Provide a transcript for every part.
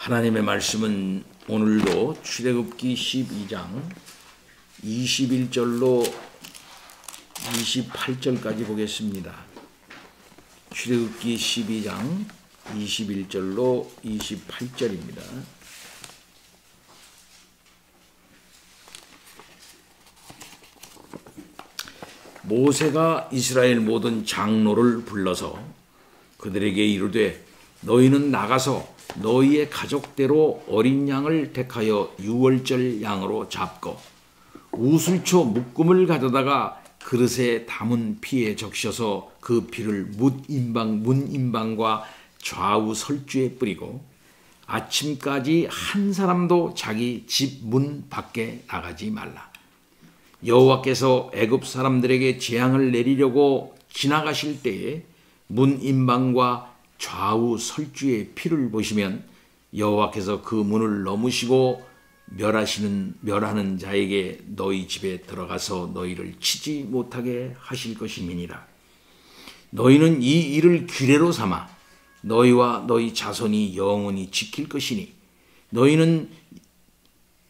하나님의 말씀은 오늘도 출애굽기 12장 21절로 28절까지 보겠습니다. 출애굽기 12장 21절로 28절입니다. 모세가 이스라엘 모든 장로를 불러서 그들에게 이르되 너희는 나가서 너희의 가족대로 어린 양을 택하여 유월절 양으로 잡고 우슬초 묶음을 가져다가 그릇에 담은 피에 적셔서 그 피를 문인방과 좌우 설주에 뿌리고 아침까지 한 사람도 자기 집 문 밖에 나가지 말라. 여호와께서 애굽 사람들에게 재앙을 내리려고 지나가실 때에 문인방과 좌우 설주의 피를 보시면 여호와께서 그 문을 넘으시고 멸하는 자에게 너희 집에 들어가서 너희를 치지 못하게 하실 것임이니라. 너희는 이 일을 규례로 삼아 너희와 너희 자손이 영원히 지킬 것이니 너희는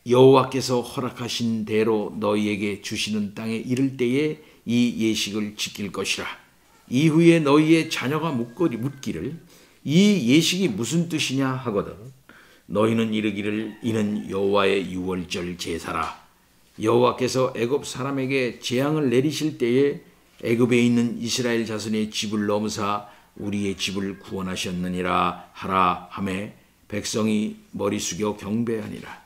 여호와께서 허락하신 대로 너희에게 주시는 땅에 이를 때에 이 예식을 지킬 것이라. 이후에 너희의 자녀가 묻기를 이 예식이 무슨 뜻이냐 하거든 너희는 이르기를 이는 여호와의 유월절 제사라. 여호와께서 애굽 사람에게 재앙을 내리실 때에 애굽에 있는 이스라엘 자손의 집을 넘으사 우리의 집을 구원하셨느니라 하라 하매 백성이 머리 숙여 경배하니라.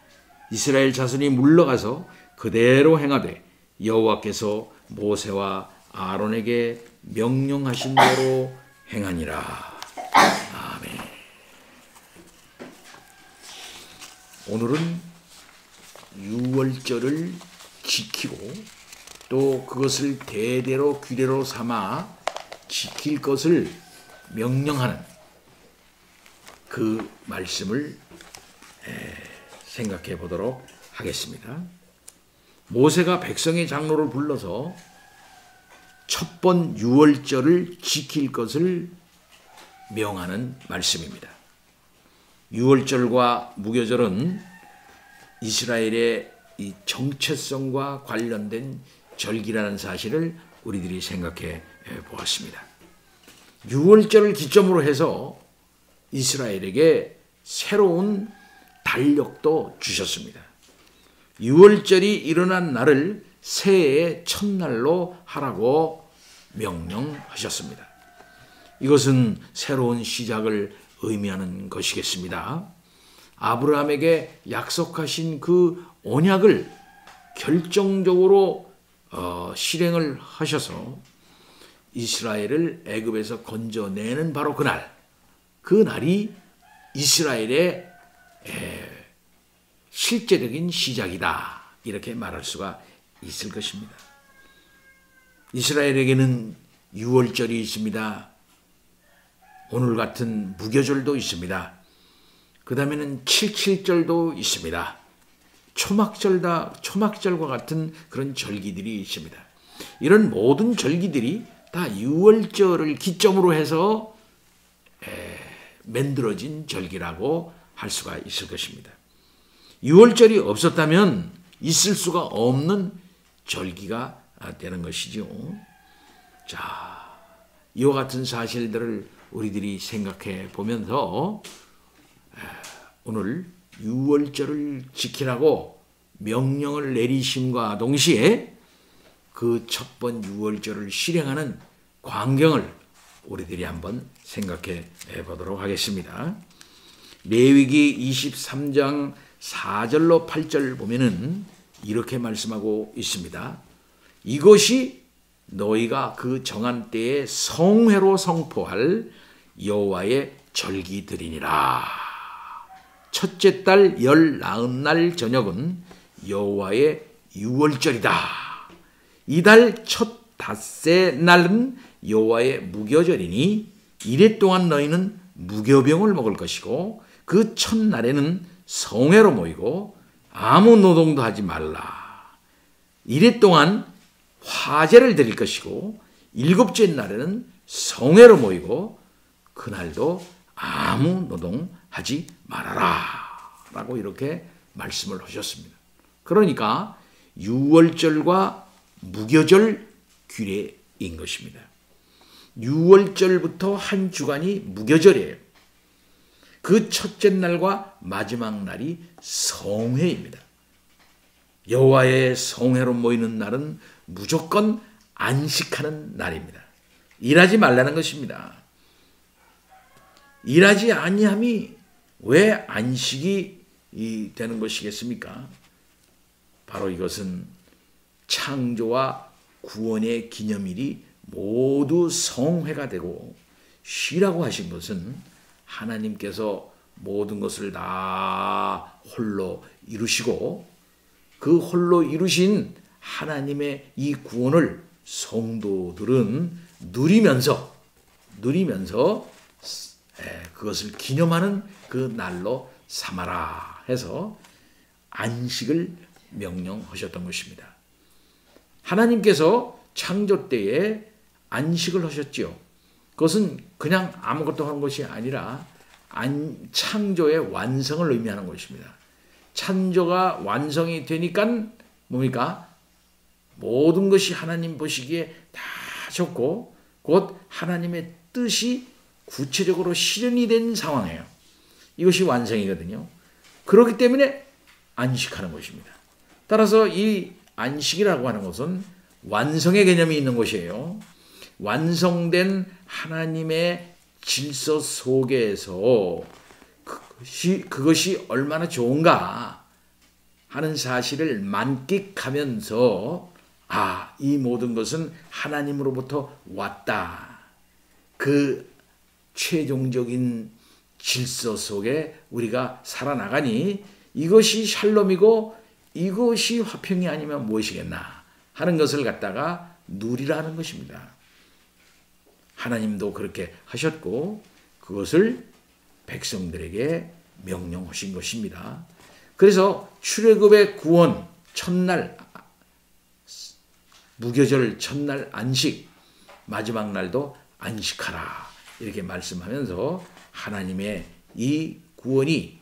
이스라엘 자손이 물러가서 그대로 행하되 여호와께서 모세와 아론에게 명령하신 대로 행하니라. 아멘. 오늘은 유월절을 지키고 또 그것을 대대로 규례로 삼아 지킬 것을 명령하는 그 말씀을 생각해 보도록 하겠습니다. 모세가 백성의 장로를 불러서 첫 번 유월절을 지킬 것을 명하는 말씀입니다. 유월절과 무교절은 이스라엘의 이 정체성과 관련된 절기라는 사실을 우리들이 생각해 보았습니다. 유월절을 기점으로 해서 이스라엘에게 새로운 달력도 주셨습니다. 유월절이 일어난 날을 새해의 첫날로 하라고 명령하셨습니다. 이것은 새로운 시작을 의미하는 것이겠습니다. 아브라함에게 약속하신 그 언약을 결정적으로 실행을 하셔서 이스라엘을 애굽에서 건져내는 바로 그 날이 이스라엘의 실제적인 시작이다. 이렇게 말할 수가 있을 것입니다. 이스라엘에게는 유월절이 있습니다. 오늘 같은 무교절도 있습니다. 그 다음에는 칠칠절도 있습니다. 초막절과 같은 그런 절기들이 있습니다. 이런 모든 절기들이 다 유월절을 기점으로 해서 만들어진 절기라고 할 수가 있을 것입니다. 유월절이 없었다면 있을 수가 없는 절기가 되는 것이죠. 자, 이와 같은 사실들을 우리들이 생각해 보면서 오늘 유월절을 지키라고 명령을 내리심과 동시에 그 첫 번 유월절을 실행하는 광경을 우리들이 한번 생각해 보도록 하겠습니다. 레위기 23장 4절로 8절 보면은 이렇게 말씀하고 있습니다. 이것이 너희가 그 정한 때에 성회로 선포할 여호와의 절기들이니라. 첫째 달 19날 저녁은 여호와의 유월절이다. 이달 첫 닷새 날은 여호와의 무교절이니 이래 동안 너희는 무교병을 먹을 것이고 그 첫날에는 성회로 모이고 아무 노동도 하지 말라. 이래 동안 화제를 드릴 것이고 일곱째 날에는 성회로 모이고 그날도 아무 노동하지 말아라 라고 이렇게 말씀을 하셨습니다. 그러니까 유월절과 무교절 규례인 것입니다. 유월절부터 한 주간이 무교절이에요. 그 첫째 날과 마지막 날이 성회입니다. 여호와의 성회로 모이는 날은 무조건 안식하는 날입니다. 일하지 말라는 것입니다. 일하지 아니함이 왜 안식이 되는 것이겠습니까? 바로 이것은 창조와 구원의 기념일이 모두 성회가 되고 쉬라고 하신 것은 하나님께서 모든 것을 다 홀로 이루시고 그 홀로 이루신 하나님의 이 구원을 성도들은 누리면서 그것을 기념하는 그 날로 삼아라 해서 안식을 명령하셨던 것입니다. 하나님께서 창조 때에 안식을 하셨지요. 그것은 그냥 아무것도 하는 것이 아니라 창조의 완성을 의미하는 것입니다. 창조가 완성이 되니까 뭡니까? 모든 것이 하나님 보시기에 다 좋고 곧 하나님의 뜻이 구체적으로 실현이 된 상황이에요. 이것이 완성이거든요. 그렇기 때문에 안식하는 것입니다. 따라서 이 안식이라고 하는 것은 완성의 개념이 있는 것이에요. 완성된 하나님의 질서 속에서 그것이 얼마나 좋은가 하는 사실을 만끽하면서 이 모든 것은 하나님으로부터 왔다. 그 최종적인 질서 속에 우리가 살아나가니 이것이 샬롬이고 이것이 화평이 아니면 무엇이겠나 하는 것을 갖다가 누리라는 것입니다. 하나님도 그렇게 하셨고 그것을 백성들에게 명령하신 것입니다. 그래서 출애굽의 구원 첫날 무교절 첫날 안식 마지막 날도 안식하라 이렇게 말씀하면서 하나님의 이 구원이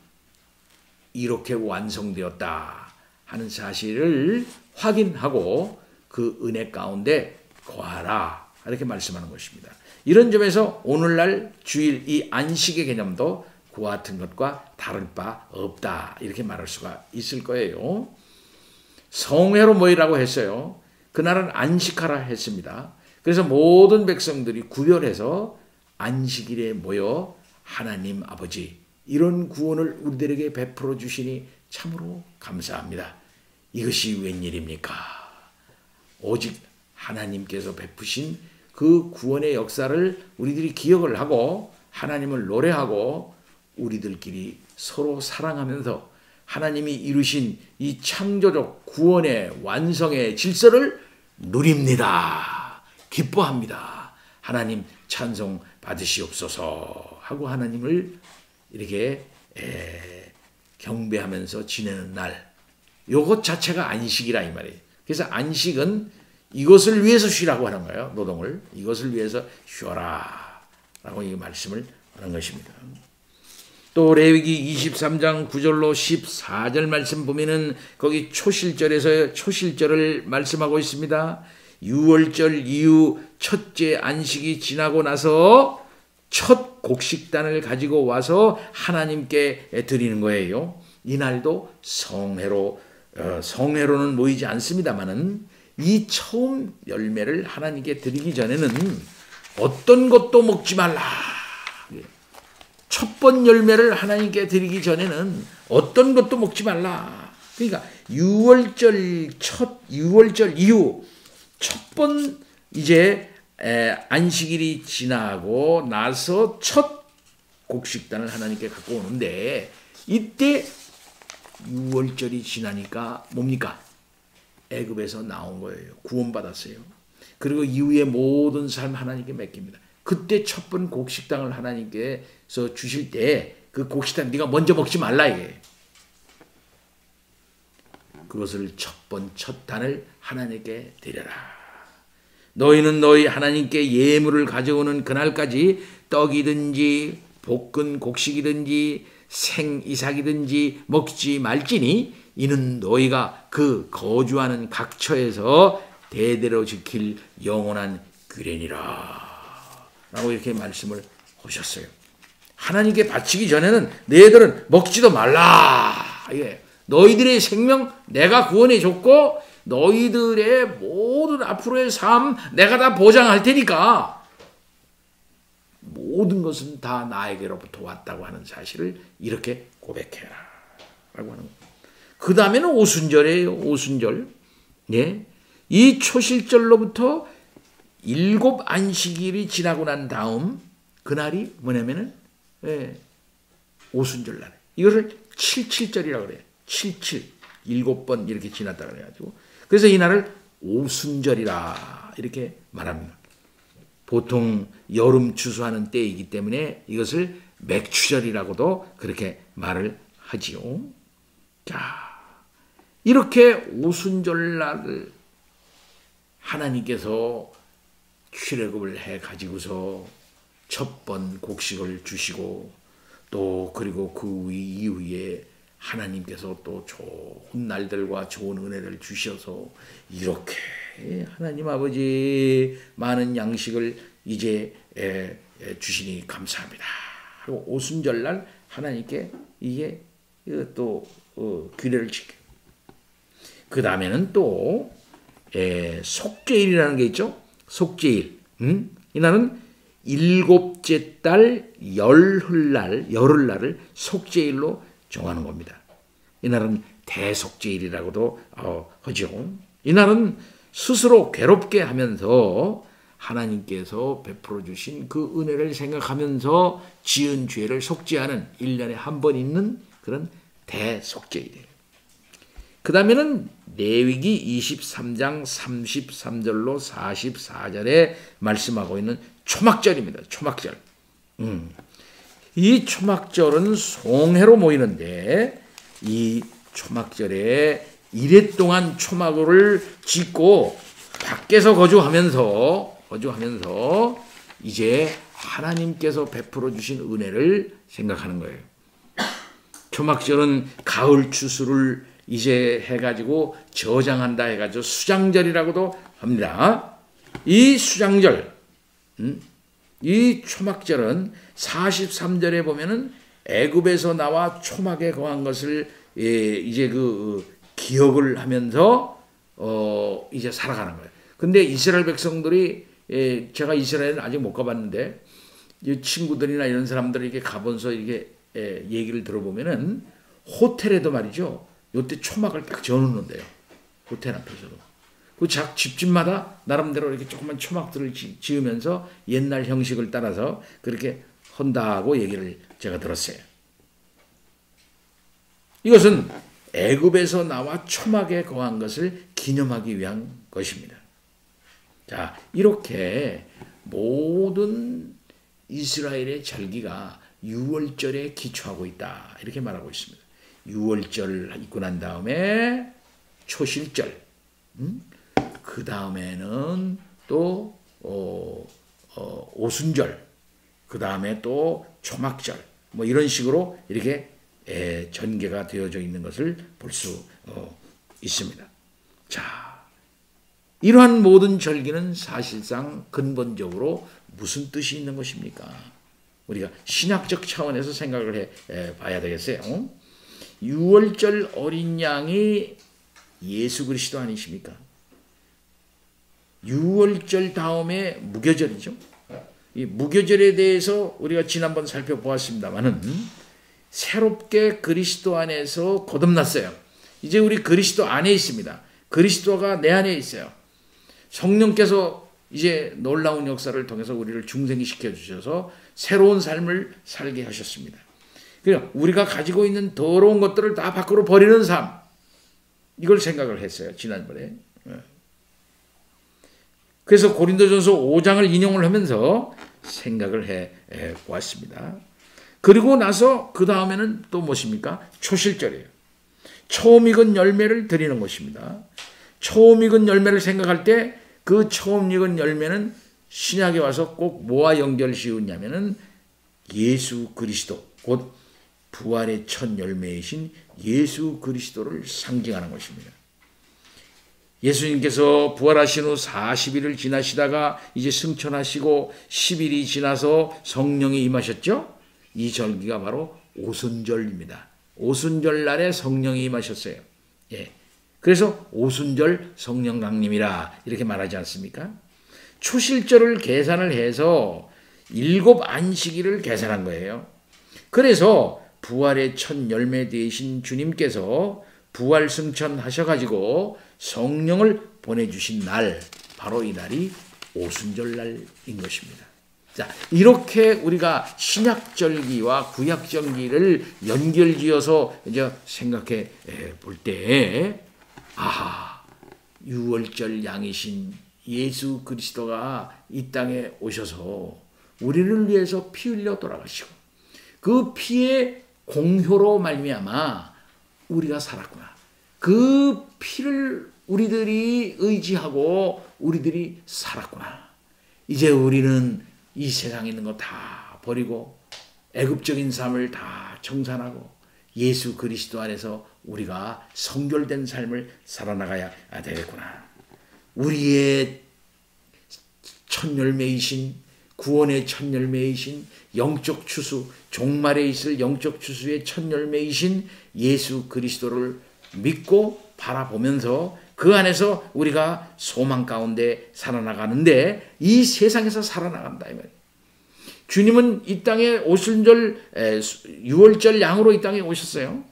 이렇게 완성되었다 하는 사실을 확인하고 그 은혜 가운데 거하라 이렇게 말씀하는 것입니다. 이런 점에서 오늘날 주일 이 안식의 개념도 그와 같은 것과 다를 바 없다 이렇게 말할 수가 있을 거예요. 성회로 모이라고 했어요. 그날은 안식하라 했습니다. 그래서 모든 백성들이 구별해서 안식일에 모여 하나님 아버지 이런 구원을 우리들에게 베풀어 주시니 참으로 감사합니다. 이것이 웬일입니까? 오직 하나님께서 베푸신 그 구원의 역사를 우리들이 기억을 하고 하나님을 노래하고 우리들끼리 서로 사랑하면서 하나님이 이루신 이 창조적 구원의 완성의 질서를 누립니다. 기뻐합니다. 하나님 찬송 받으시옵소서 하고 하나님을 이렇게 경배하면서 지내는 날 요것 자체가 안식이라 이 말이에요. 그래서 안식은 이것을 위해서 쉬라고 하는 거예요. 노동을 이것을 위해서 쉬어라 라고 이 말씀을 하는 것입니다. 또 레위기 23장 9절로 14절 말씀 보면은 거기 초실절에서 초실절을 말씀하고 있습니다. 유월절 이후 첫째 안식이 지나고 나서 첫 곡식단을 가지고 와서 하나님께 드리는 거예요. 이날도 성회로는 모이지 않습니다만은 이 처음 열매를 하나님께 드리기 전에는 어떤 것도 먹지 말라. 첫 번 열매를 하나님께 드리기 전에는 어떤 것도 먹지 말라. 그러니까 유월절 이후 첫 번 이제 안식일이 지나고 나서 첫 곡식단을 하나님께 갖고 오는데 이때 유월절이 지나니까 뭡니까? 애굽에서 나온 거예요. 구원받았어요. 그리고 이후에 모든 삶 하나님께 맡깁니다. 그때 첫 번 곡식당을 하나님께서 주실 때 그 곡식당 네가 먼저 먹지 말라 이게. 그것을 첫 단을 하나님께 드려라. 너희는 너희 하나님께 예물을 가져오는 그날까지 떡이든지 볶은 곡식이든지 생이삭이든지 먹지 말지니 이는 너희가 그 거주하는 각처에서 대대로 지킬 영원한 규례니라 라고 이렇게 말씀을 하셨어요. 하나님께 바치기 전에는 너희들은 먹지도 말라. 너희들의 생명 내가 구원해 줬고 너희들의 모든 앞으로의 삶 내가 다 보장할 테니까 모든 것은 다 나에게로부터 왔다고 하는 사실을 이렇게 고백해라 라고 하는 겁니다. 그 다음에는 오순절이에요. 오순절. 예. 이 초실절로부터 7 안식일이 지나고 난 다음 그날이 뭐냐면은 오순절 날. 이것을 77절이라고 그래요. 77. 7번 이렇게 지났다 그래가지고. 그래서 이 날을 오순절이라 이렇게 말합니다. 보통 여름 추수하는 때이기 때문에 이것을 맥추절이라고도 그렇게 말을 하지요. 자, 이렇게 오순절 날을 하나님께서 출애굽을 해 가지고서 첫 번 곡식을 주시고 또 그리고 그 이후에 하나님께서 또 좋은 날들과 좋은 은혜를 주셔서 이렇게 하나님 아버지 많은 양식을 이제 주시니 감사합니다. 그리고 오순절 날 하나님께 이게 또 규례를 지켜. 그 다음에는 또 속죄일이라는 게 있죠. 속죄일. 이 날은 7째 달 열흘날을 속죄일로 정하는 겁니다. 이날은 대속죄일이라고도 하죠. 이날은 스스로 괴롭게 하면서 하나님께서 베풀어 주신 그 은혜를 생각하면서 지은 죄를 속죄하는 1년에 한 번 있는 그런 대속죄일이에요. 그 다음에는 레위기 23장 33절로 44절에 말씀하고 있는 초막절입니다. 초막절. 이 초막절은 송해로 모이는데 이 초막절에 이래 동안 초막을 짓고 밖에서 거주하면서 이제 하나님께서 베풀어 주신 은혜를 생각하는 거예요. 초막절은 가을 추수를 이제 해가지고 저장한다 해가지고 수장절이라고도 합니다. 이 수장절, 이 초막절은 43절에 보면은 애굽에서 나와 초막에 거한 것을 이제 그 기억을 하면서 이제 살아가는 거예요. 근데 이스라엘 백성들이 제가 이스라엘은 아직 못 가봤는데 친구들이나 이런 사람들이 이렇게 가보면서 이렇게 얘기를 들어보면은 호텔에도 말이죠. 요때 초막을 딱 지어놓는데요. 호텔 앞에서도. 그 집집마다 나름대로 이렇게 조그만 초막들을 지으면서 옛날 형식을 따라서 그렇게 한다고 얘기를 제가 들었어요. 이것은 애굽에서 나와 초막에 거한 것을 기념하기 위한 것입니다. 자, 이렇게 모든 이스라엘의 절기가 6월절에 기초하고 있다. 이렇게 말하고 있습니다. 6월절 있고 난 다음에 초실절, 그 다음에는 또 오순절, 그 다음에 또 초막절, 뭐 이런 식으로 이렇게 전개가 되어져 있는 것을 볼 수 있습니다. 자, 이러한 모든 절기는 사실상 근본적으로 무슨 뜻이 있는 것입니까? 우리가 신학적 차원에서 생각을 해 봐야 되겠어요. 6월절 어린 양이 예수 그리스도 아니십니까? 6월절 다음에 무교절이죠. 이 무교절에 대해서 우리가 지난번 살펴보았습니다만은 새롭게 그리스도 안에서 거듭났어요. 이제 우리 그리스도 안에 있습니다. 그리스도가 내 안에 있어요. 성령께서 이제 놀라운 역사를 통해서 우리를 중생시켜 주셔서 새로운 삶을 살게 하셨습니다. 그러니까 우리가 가지고 있는 더러운 것들을 다 밖으로 버리는 삶, 이걸 생각을 했어요. 지난번에. 그래서 고린도전서 5장을 인용을 하면서 생각을 해 보았습니다. 그리고 나서 그 다음에는 또 무엇입니까? 초실절이에요. 처음 익은 열매를 드리는 것입니다. 처음 익은 열매를 생각할 때 그 처음 익은 열매는 신약에 와서 꼭 뭐와 연결 지었냐면은 예수 그리스도, 곧 부활의 첫 열매이신 예수 그리스도를 상징하는 것입니다. 예수님께서 부활하신 후 40일을 지나시다가 이제 승천하시고 10일이 지나서 성령이 임하셨죠. 이 절기가 바로 오순절입니다. 오순절 날에 성령이 임하셨어요. 예. 그래서 오순절 성령 강림이라 이렇게 말하지 않습니까? 초실절을 계산을 해서 7 안식일을 계산한 거예요. 그래서 부활의 첫 열매 되신 주님께서 부활 승천하셔가지고 성령을 보내주신 날, 바로 이 날이 오순절 날인 것입니다. 자, 이렇게 우리가 신약절기와 구약절기를 연결지어서 이제 생각해 볼 때, 유월절 양이신 예수 그리스도가 이 땅에 오셔서 우리를 위해서 피 흘려 돌아가시고 그 피의 공효로 말미암아 우리가 살았구나. 그 피를 우리들이 의지하고 우리들이 살았구나. 이제 우리는 이 세상에 있는 거 다 버리고 애굽적인 삶을 다 청산하고 예수 그리스도 안에서 우리가 성결된 삶을 살아나가야 되겠구나. 우리의 첫 열매이신, 구원의 첫 열매이신, 영적 추수, 종말에 있을 영적 추수의 첫 열매이신 예수 그리스도를 믿고 바라보면서 그 안에서 우리가 소망 가운데 살아나가는데, 이 세상에서 살아나간다 이 말이에요. 주님은 이 땅에 오순절, 유월절 양으로 이 땅에 오셨어요.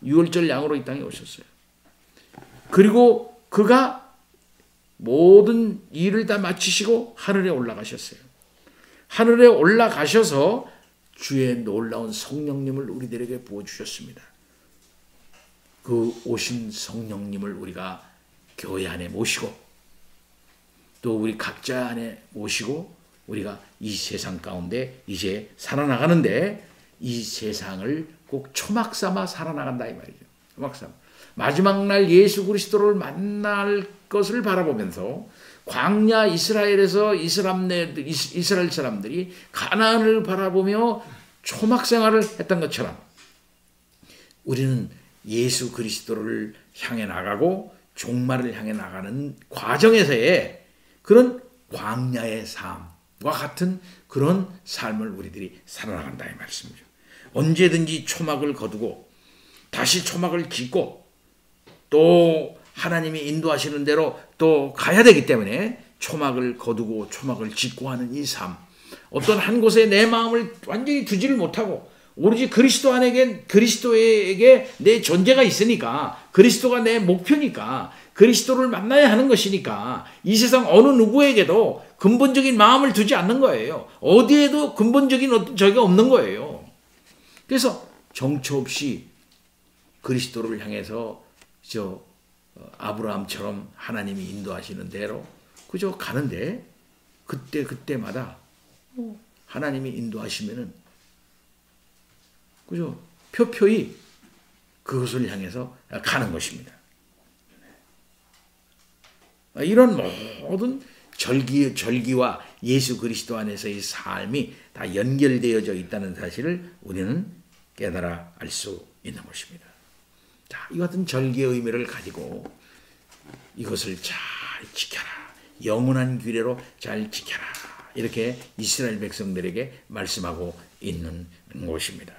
유월절 양으로 이 땅에 오셨어요. 그리고 그가 모든 일을 다 마치시고 하늘에 올라가셨어요. 하늘에 올라가셔서 주의 놀라운 성령님을 우리들에게 부어주셨습니다. 그 오신 성령님을 우리가 교회 안에 모시고 또 우리 각자 안에 모시고 우리가 이 세상 가운데 이제 살아나가는데, 이 세상을 꼭 초막 삼아 살아나간다 이 말이죠. 초막 삼아. 마지막 날 예수 그리스도를 만날 것을 바라보면서 광야 이스라엘에서 이스라엘 사람들이 가나안을 바라보며 초막 생활을 했던 것처럼 우리는 예수 그리스도를 향해 나가고 종말을 향해 나가는 과정에서의 그런 광야의 삶과 같은 그런 삶을 우리들이 살아나간다 이 말씀이죠. 언제든지 초막을 거두고 다시 초막을 짓고 또 하나님이 인도하시는 대로 또 가야 되기 때문에 초막을 거두고 초막을 짓고 하는 이 삶, 어떤 한 곳에 내 마음을 완전히 두지를 못하고 오로지 그리스도에게 내 존재가 있으니까, 그리스도가 내 목표니까, 그리스도를 만나야 하는 것이니까 이 세상 어느 누구에게도 근본적인 마음을 두지 않는 거예요. 어디에도 근본적인 어떤 적이 없는 거예요. 그래서 정처 없이 그리스도를 향해서 아브라함처럼 하나님이 인도하시는 대로 그저 가는데, 그때마다 하나님이 인도하시면은 그죠? 표표히 그것을 향해서 가는 것입니다. 이런 모든 절기와 예수 그리스도 안에서의 삶이 다 연결되어져 있다는 사실을 우리는 깨달아 알 수 있는 것입니다. 자, 이 같은 절기의 의미를 가지고 이것을 잘 지켜라. 영원한 규례로 잘 지켜라. 이렇게 이스라엘 백성들에게 말씀하고 있는 것입니다.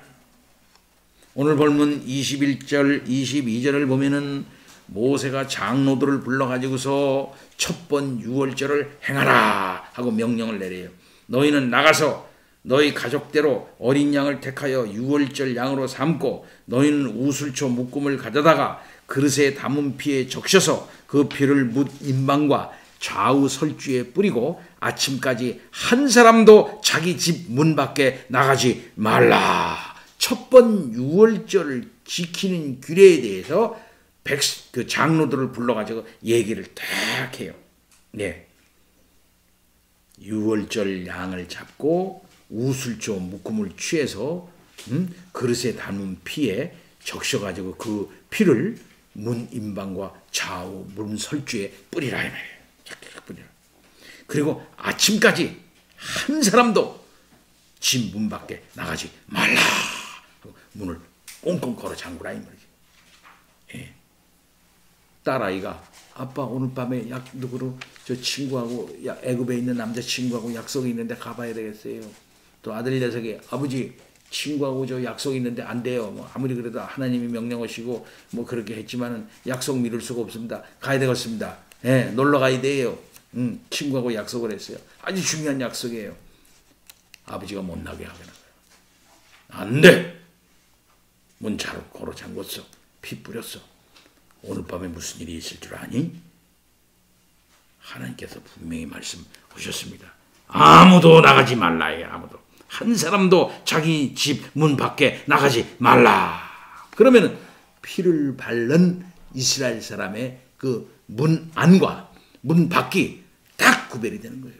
오늘 본문 21절, 22절을 보면은 모세가 장로들을 불러가지고서 첫 번 유월절을 행하라 하고 명령을 내려요. 너희는 나가서 너희 가족대로 어린 양을 택하여 유월절 양으로 삼고 너희는 우슬초 묶음을 가져다가 그릇에 담은 피에 적셔서 그 피를 뭇 임방과 좌우 설주에 뿌리고 아침까지 한 사람도 자기 집 문 밖에 나가지 말라. 첫 번 유월절을 지키는 규례에 대해서 그 장로들을 불러가지고 얘기를 딱 해요. 네. 유월절 양을 잡고 우슬조 묶음을 취해서 그릇에 담은 피에 적셔가지고 그 피를 문 임방과 좌우 문 설주에 뿌리라. 뿌리라. 그리고 아침까지 한 사람도 집 문 밖에 나가지 말라. 문을 꽁꽁 걸어 잠그라 이 말이지. 예. 딸아이가 아빠 오늘 밤에 누구로 저 친구하고 애굽에 있는 남자친구하고 약속이 있는데 가봐야 되겠어요. 또 아들 녀석이 아버지 친구하고 저 약속이 있는데 안 돼요. 뭐 아무리 그래도 하나님이 명령하시고 뭐 그렇게 했지만은 약속 미룰 수가 없습니다. 가야 되겠습니다. 예, 놀러 가야 돼요. 친구하고 약속을 했어요. 아주 중요한 약속이에요. 아버지가 못 나게 하게 나가요. 안 돼. 문 잘 걸어 잠궜어. 피 뿌렸어. 오늘 밤에 무슨 일이 있을 줄 아니? 하나님께서 분명히 말씀하셨습니다. 아무도 나가지 말라요. 아무도. 한 사람도 자기 집 문 밖에 나가지 말라. 그러면 피를 바른 이스라엘 사람의 그 문 안과 문 밖이 딱 구별이 되는 거예요.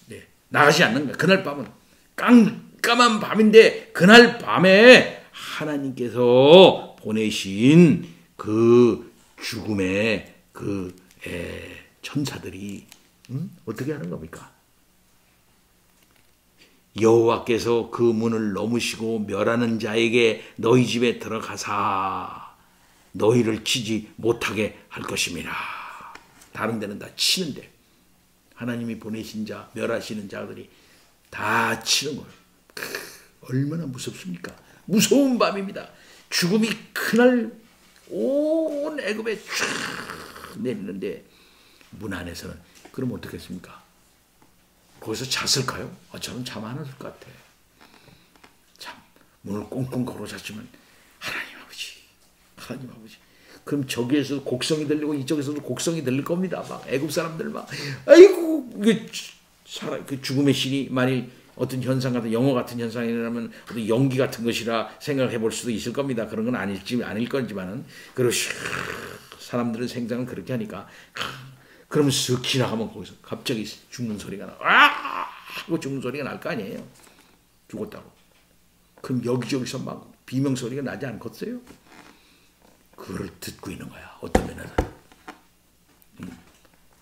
네, 나가지 않는 거예요. 그날 밤은 깜깜한 밤인데 그날 밤에 하나님께서 보내신 그 죽음의 그 천사들이 어떻게 하는 겁니까? 여호와께서 그 문을 넘으시고 멸하는 자에게 너희 집에 들어가사 너희를 치지 못하게 할 것임이라. 다른 데는 다 치는데 하나님이 보내신 자, 멸하시는 자들이 다 치는 거예요. 얼마나 무섭습니까? 무서운 밤입니다. 죽음이 그날 온 애굽에 쫙 내리는데 문 안에서는 그럼 어떻겠습니까? 거기서 잤을까요? 저는 잠 안 왔을 것 같아. 참 문을 꽁꽁 걸어 잤지만 하나님 아버지. 그럼 저기에서 곡성이 들리고 이쪽에서도 곡성이 들릴 겁니다. 막 애굽 사람들 막 아이고 그 죽음의 신이 만일 어떤 현상 같은 영어 같은 현상이 일어나면 어떤 연기 같은 것이라 생각해 볼 수도 있을 겁니다. 그런 건 아닐 거지만은 그리고 사람들은 생각은 그렇게 하니까 그러면 쓱 지나가면 거기서 갑자기 죽는 소리가 나. 하고 죽는 소리가 날 거 아니에요. 죽었다고. 그럼 여기저기서 막 비명 소리가 나지 않겠어요? 그걸 듣고 있는 거야. 어떤 면에서.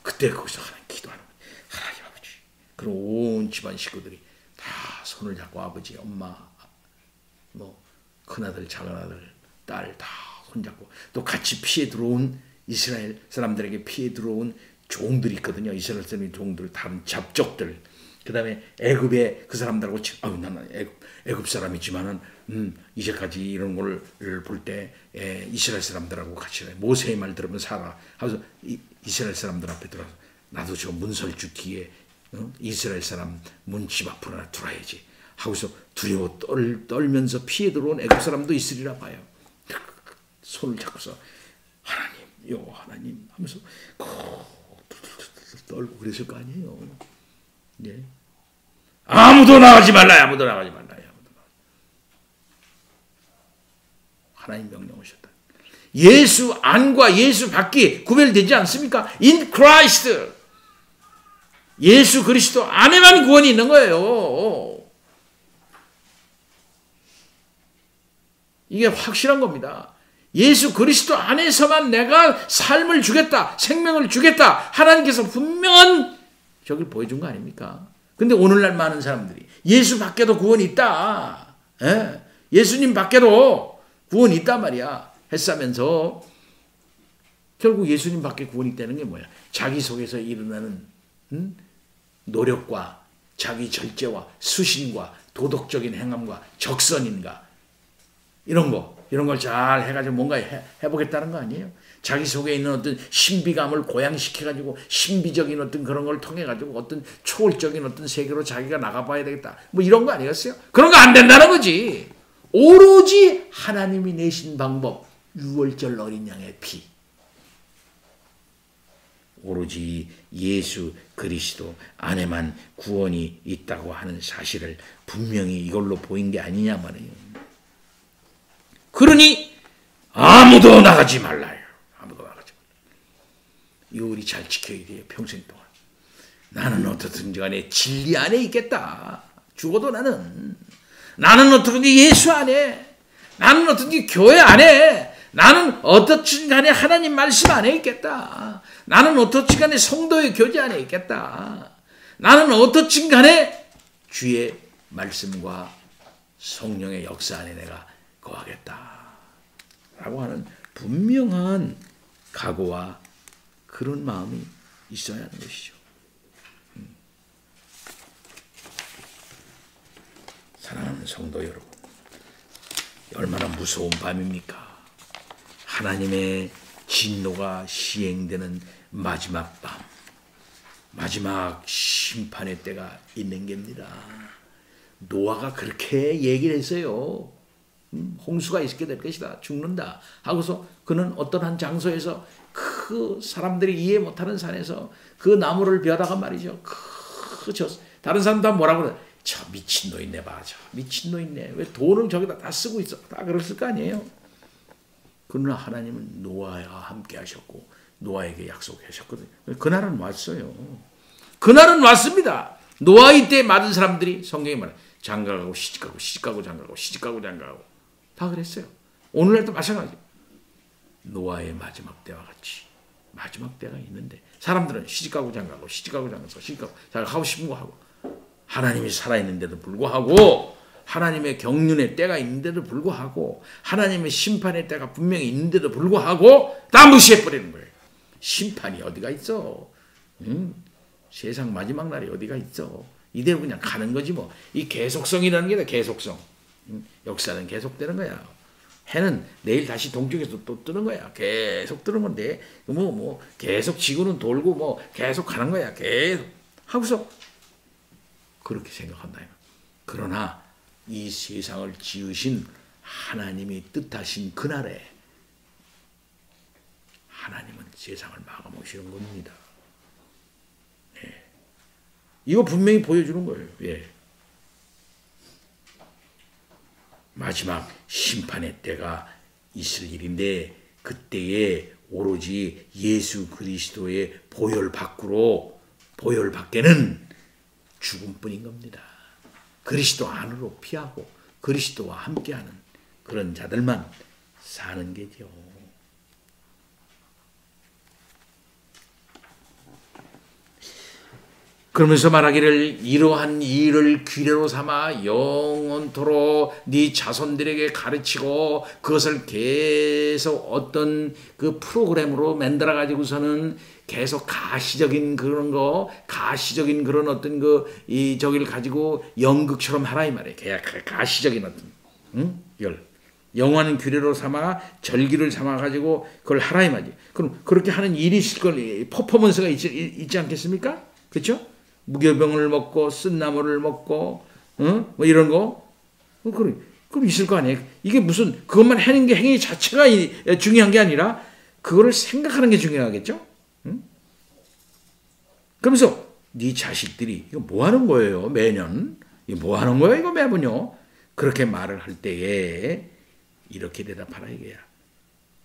그때 거기서 하나님 기도하는 거야. 하나님 아버지. 그럼 온 집안 식구들이 다 손을 잡고 아버지, 엄마, 뭐 큰아들, 작은아들, 딸 다 손잡고 또 같이 피해 들어온 이스라엘 사람들에게 피해 들어온 종들이 있거든요. 이스라엘 사람의 종들, 다른 잡족들. 그 다음에 애굽의 그 사람들하고 나는 애굽 사람이지만은 이제까지 이런 걸 볼 때 이스라엘 사람들하고 같이 모세의 말 들으면 살아. 하면서 이스라엘 사람들 앞에 들어서 나도 저 문설주 뒤에 이스라엘 사람 문집 앞으로 하나 들어야지. 하고서 두려워 떨면서 피해 들어온 애굽 사람도 있으리라 봐요. 손을 잡고서 하나님, 하나님 하면서 떨고 그랬을 거 아니에요. 예. 아무도 나가지 말라요. 아무도 나가지 말라요. 하나님 명령하셨다. 예수 안과 예수 밖이 구별되지 않습니까? In Christ. 예수 그리스도 안에만 구원이 있는 거예요. 이게 확실한 겁니다. 예수 그리스도 안에서만 내가 삶을 주겠다, 생명을 주겠다. 하나님께서 분명한 저걸 보여준 거 아닙니까? 근데 오늘날 많은 사람들이 예수 밖에도 구원이 있다. 예수님 밖에도 구원이 있단 말이야. 했으면서 결국 예수님 밖에 구원이 있다는 게 뭐야? 자기 속에서 일어나는 노력과 자기 절제와 수신과 도덕적인 행함과 적선인가 이런 걸 잘 해가지고 뭔가 해보겠다는 거 아니에요? 자기 속에 있는 어떤 신비감을 고양시켜가지고 신비적인 어떤 그런 걸 통해가지고 어떤 초월적인 어떤 세계로 자기가 나가봐야 되겠다. 뭐 이런 거 아니겠어요? 그런 거 안 된다는 거지. 오로지 하나님이 내신 방법, 6월절 어린 양의 피. 오로지 예수 그리스도 안에만 구원이 있다고 하는 사실을 분명히 이걸로 보인 게 아니냐 말이에요. 그러니 아무도 나가지 말라요. 아무도 나가지 말라요. 이거 우리 잘 지켜야 돼요. 평생 동안. 나는 어떻든지 간에 진리 안에 있겠다. 죽어도 나는 어떻든지 예수 안에, 나는 어떻든지 교회 안에, 나는 어떻든 간에 하나님 말씀 안에 있겠다. 나는 어떻든 간에 성도의 교제 안에 있겠다. 나는 어떻든 간에 주의 말씀과 성령의 역사 안에 내가 거하겠다 라고 하는 분명한 각오와 그런 마음이 있어야 하는 것이죠. 사랑하는 성도 여러분, 얼마나 무서운 밤입니까? 하나님의 진노가 시행되는 마지막 밤, 마지막 심판의 때가 있는 겁니다. 노아가 그렇게 얘기를 했어요. 홍수가 있게 될 것이다. 죽는다. 하고서 그는 어떤 한 장소에서 그 사람들이 이해 못하는 산에서 그 나무를 베다가 말이죠. 다른 사람 다 뭐라고 그래? 저 미친노인네 봐. 저 미친노인네. 왜 돈을 저기다 다 쓰고 있어? 다 그랬을 거 아니에요. 그러나 하나님은 노아와 함께 하셨고 노아에게 약속하셨거든요. 그날은 왔어요. 그날은 왔습니다. 노아 이때 맞은 사람들이 성경에 말해 장가가고 시집가고 시집가고 장가가고 시집가고 장가가고 다 그랬어요. 오늘날도 마찬가지. 노아의 마지막 때와 같이 마지막 때가 있는데 사람들은 시집가고 장가가고 시집가고 장가서 시집가고 하고 싶은 거 하고 하나님이 살아있는데도 불구하고 하나님의 경륜의 때가 있는데도 불구하고 하나님의 심판의 때가 분명히 있는데도 불구하고 다 무시해버리는 거예요. 심판이 어디가 있어? 세상 마지막 날이 어디가 있어? 이대로 그냥 가는 거지 뭐. 이 계속성이라는 게 계속성. 역사는 계속되는 거야. 해는 내일 다시 동쪽에서 또 뜨는 거야. 계속 뜨는 건데 계속 지구는 돌고 계속 가는 거야. 계속 하고서 그렇게 생각한다. 그러나 이 세상을 지으신 하나님이 뜻하신 그날에 하나님은 세상을 마감하시는 겁니다. 예. 이거 분명히 보여주는 거예요. 예. 마지막 심판의 때가 있을 일인데 그때에 오로지 예수 그리스도의 보혈 밖에는 죽음뿐인 겁니다. 그리스도 안으로 피하고 그리스도와 함께하는 그런 자들만 사는 게죠. 그러면서 말하기를 이러한 일을 규례로 삼아 영원토록 네 자손들에게 가르치고 그것을 계속 어떤 그 프로그램으로 만들어 가지고서는 계속 가시적인 그런 어떤 저기를 가지고 연극처럼 하라 이 말이에요. 가시적인 어떤 이걸 영원한 규례로 삼아 절기를 삼아 가지고 그걸 하라 이 말이에요. 그럼 그렇게 하는 일이 있을 걸 퍼포먼스가 있지 않겠습니까? 그렇죠? 무교병을 먹고 쓴나물을 먹고 이런 거 그럼 있을 거 아니에요. 이게 무슨 그것만 하는 게 행위 자체가 중요한 게 아니라 그거를 생각하는 게 중요하겠죠. 그러면서 네 자식들이 이거 뭐 하는 거예요 매년? 이거 뭐 하는 거예요 이거 매번요? 그렇게 말을 할 때에 이렇게 대답하라 이거야.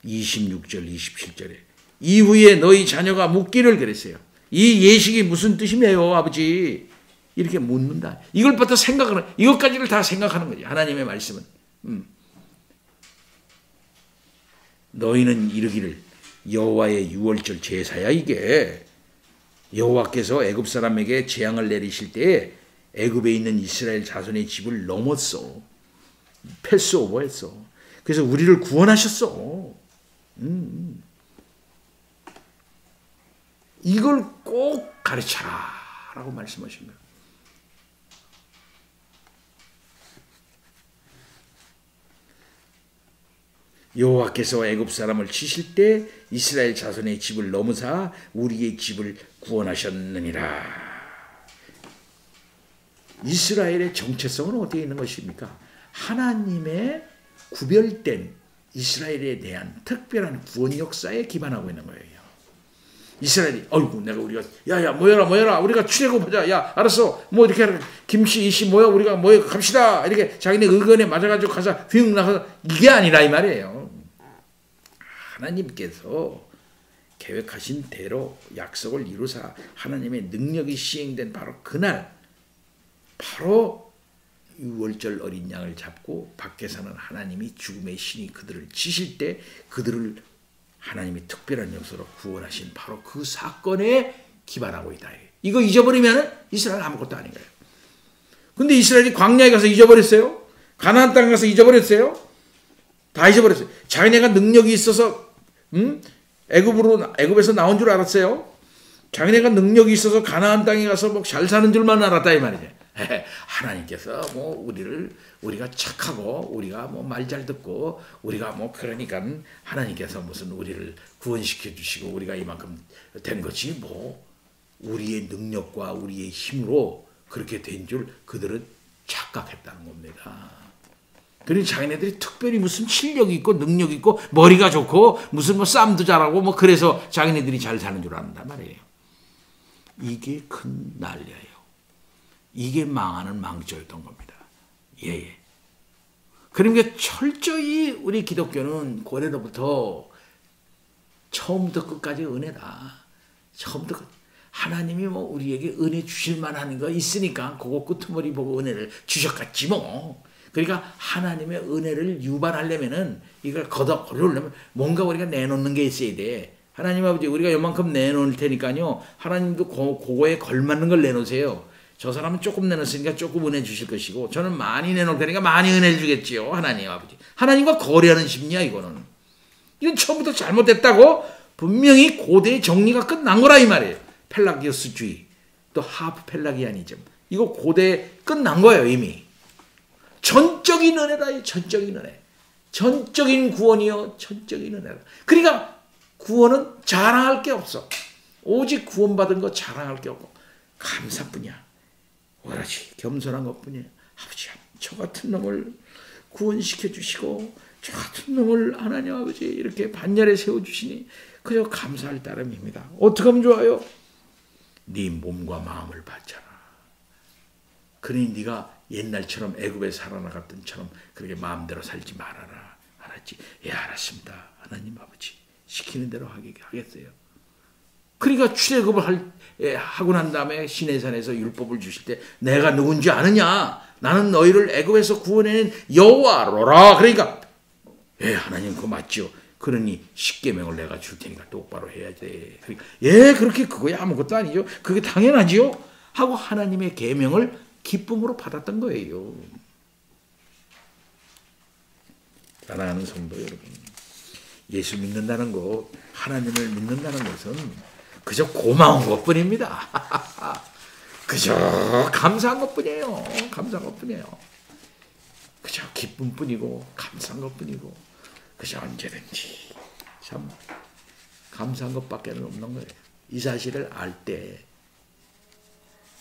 26절 27절에 이후에 너희 자녀가 묻기를 그랬어요. 이 예식이 무슨 뜻이며요 아버지? 이렇게 묻는다. 이걸부터 생각하는 이것까지를 다 생각하는 거지. 하나님의 말씀은 너희는 이르기를 여호와의 유월절 제사야 이게. 여호와께서 애굽 사람에게 재앙을 내리실 때에 애굽에 있는 이스라엘 자손의 집을 넘었어. 패스오버했어. 그래서 우리를 구원하셨어. 이걸 꼭 가르쳐라 라고 말씀하신 거예요. 여호와께서 애굽 사람을 치실 때 이스라엘 자손의 집을 넘으사 우리의 집을 구원하셨느니라. 이스라엘의 정체성은 어디에 있는 것입니까? 하나님의 구별된 이스라엘에 대한 특별한 구원 역사에 기반하고 있는 거예요. 이스라엘이 우리가 야야 모여라 우리가 출애굽하자. 야 알았어 이렇게 김씨 이씨 모여 우리가 모여 갑시다. 이렇게 자기네 의견에 맞아가지고 가서 휙 나가서 이게 아니라 이 말이에요. 하나님께서 계획하신 대로 약속을 이루사 하나님의 능력이 시행된 바로 그날 바로 유월절 어린 양을 잡고 밖에서는 하나님이 죽음의 신이 그들을 치실 때 그들을 하나님이 특별한 역사로 구원하신 바로 그 사건에 기반하고 있다. 이거 잊어버리면 이스라엘 아무것도 아닌 거예요. 근데 이스라엘이 광야에 가서 잊어버렸어요. 가나안 땅에 가서 잊어버렸어요. 다 잊어버렸어요. 자기네가 능력이 있어서 애굽에서 나온 줄 알았어요. 자기네가 능력이 있어서 가나안 땅에 가서 뭐 잘 사는 줄만 알았다 이 말이죠. 하나님께서 뭐 우리가 착하고 우리가 뭐 말 잘 듣고 우리가 뭐 그러니까 하나님께서 무슨 우리를 구원시켜 주시고 우리가 이만큼 된 거지 뭐 우리의 능력과 우리의 힘으로 그렇게 된 줄 그들은 착각했다는 겁니다. 그러니 자기네들이 특별히 무슨 실력이 있고 능력이 있고 머리가 좋고 무슨 뭐 싸움도 잘하고 뭐 그래서 자기네들이 잘 사는 줄 안단 말이에요. 이게 큰 난리예요. 이게 망하는 망조였던 겁니다. 예. 그러니까 철저히 우리 기독교는 고래로부터 처음부터 끝까지 은혜다. 처음부터 끝. 하나님이 뭐 우리에게 은혜 주실 만한 거 있으니까 그거 끄트머리 보고 은혜를 주셨겠지 뭐. 그러니까 하나님의 은혜를 유발하려면은 이걸 걷어올려면 뭔가 우리가 내놓는 게 있어야 돼. 하나님 아버지 우리가 요만큼 내놓을 테니까요. 하나님도 그거에 걸맞는 걸 내놓으세요. 저 사람은 조금 내놓았으니까 조금 은혜 주실 것이고 저는 많이 내놓을 테니까 많이 은혜를 주겠지요. 하나님 아버지. 하나님과 거래하는 심리야 이거는. 이건 처음부터 잘못됐다고 분명히 고대의 정리가 끝난 거라 이 말이에요. 펠라기오스주의 또 하프 펠라기아니즘 이거 고대에 끝난 거예요 이미. 전적인 은혜다. 전적인 은혜. 전적인 구원이요. 전적인 은혜다. 그러니까 구원은 자랑할 게 없어. 오직 구원받은 거 자랑할 게 없고 감사뿐이야. 오로지 겸손한 것뿐이에요. 아버지 저 같은 놈을 구원시켜 주시고 저 같은 놈을 하나님 아버지 이렇게 반열에 세워주시니 그저 감사할 따름입니다. 어떻게 하면 좋아요? 네 몸과 마음을 바쳐라. 그러니 네가 옛날처럼 애굽에 살아나갔던 처럼 그렇게 마음대로 살지 말아라. 알았지? 예 알았습니다. 하나님 아버지 시키는 대로 하겠어요. 그러니까 출애굽을 하고 난 다음에 시내산에서 율법을 주실 때 내가 누군지 아느냐? 나는 너희를 애굽에서 구원해낸 여호와로라. 그러니까 예 하나님 그거 맞죠? 그러니 십계명을 내가 줄 테니까 똑바로 해야 돼. 그러니까 예 그렇게 그거야 아무것도 아니죠. 그게 당연하지요. 하고 하나님의 계명을 기쁨으로 받았던 거예요. 사랑하는 성도 여러분, 예수 믿는다는 것, 하나님을 믿는다는 것은 그저 고마운 것뿐입니다. 그저 감사한 것뿐이에요. 감사한 것뿐이에요. 그저 기쁨뿐이고 감사한 것뿐이고 그저 언제든지 참 감사한 것밖에 없는 거예요. 이 사실을 알 때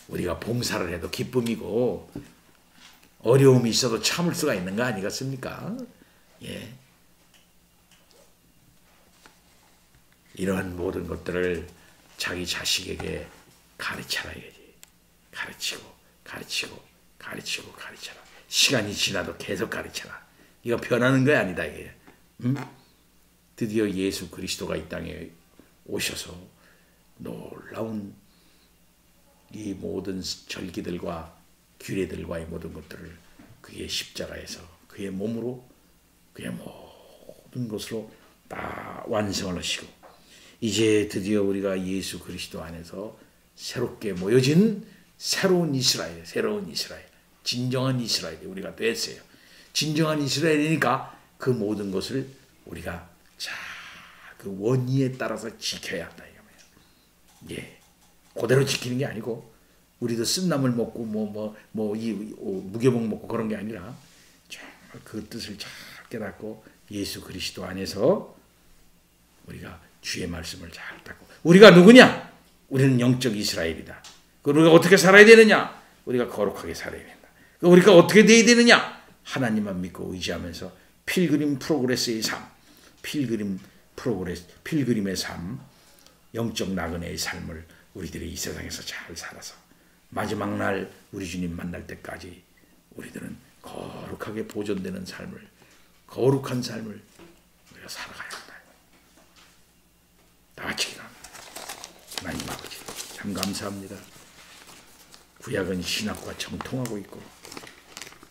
우리가 봉사를 해도 기쁨이고 어려움이 있어도 참을 수가 있는 거 아니겠습니까? 예. 이러한 모든 것들을 자기 자식에게 가르쳐라 이거지. 가르치고 가르쳐라. 시간이 지나도 계속 가르쳐라. 이거 변하는 거 아니다 이게. 드디어 예수 그리스도가 이 땅에 오셔서 놀라운 이 모든 절기들과 규례들과의 모든 것들을 그의 십자가에서 그의 몸으로 그의 모든 것으로 다 완성을 하시고 이제 드디어 우리가 예수 그리스도 안에서 새롭게 모여진 새로운 이스라엘, 진정한 이스라엘이 우리가 됐어요. 진정한 이스라엘이니까 그 모든 것을 우리가 잘 그 원리에 따라서 지켜야 한다 이거예요. 예, 그대로 지키는 게 아니고 우리도 쓴나물 먹고 무교복 먹고 그런 게 아니라 그 뜻을 잘 깨닫고 예수 그리스도 안에서 우리가 주의 말씀을 잘 듣고 우리가 누구냐? 우리는 영적 이스라엘이다. 우리가 어떻게 살아야 되느냐? 우리가 거룩하게 살아야 된다. 우리가 어떻게 돼야 되느냐? 하나님만 믿고 의지하면서 필그림 프로그레스의 삶, 필그림의 삶, 영적 나그네의 삶을 우리들이 이 세상에서 잘 살아서 마지막 날 우리 주님 만날 때까지 우리들은 거룩하게 보존되는 삶을, 거룩한 삶을 우리가 살아가야 한다. 다 같이 기도합니다. 하나님 아버지 참 감사합니다. 구약은 신학과 정통하고 있고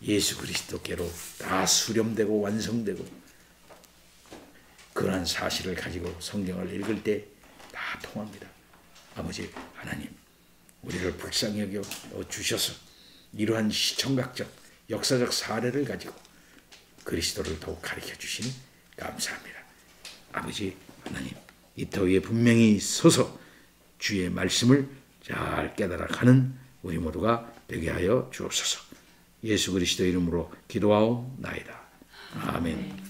예수 그리스도께로 다 수렴되고 완성되고 그러한 사실을 가지고 성경을 읽을 때 다 통합니다. 아버지 하나님 우리를 불쌍히 여겨 주셔서 이러한 시청각적 역사적 사례를 가지고 그리스도를 더욱 가르쳐 주시니 감사합니다. 아버지 하나님, 이 터위에 분명히 서서 주의 말씀을 잘 깨달아 가는 우리 모두가 되게 하여 주옵소서. 예수 그리스도 이름으로 기도하옵나이다. 아멘.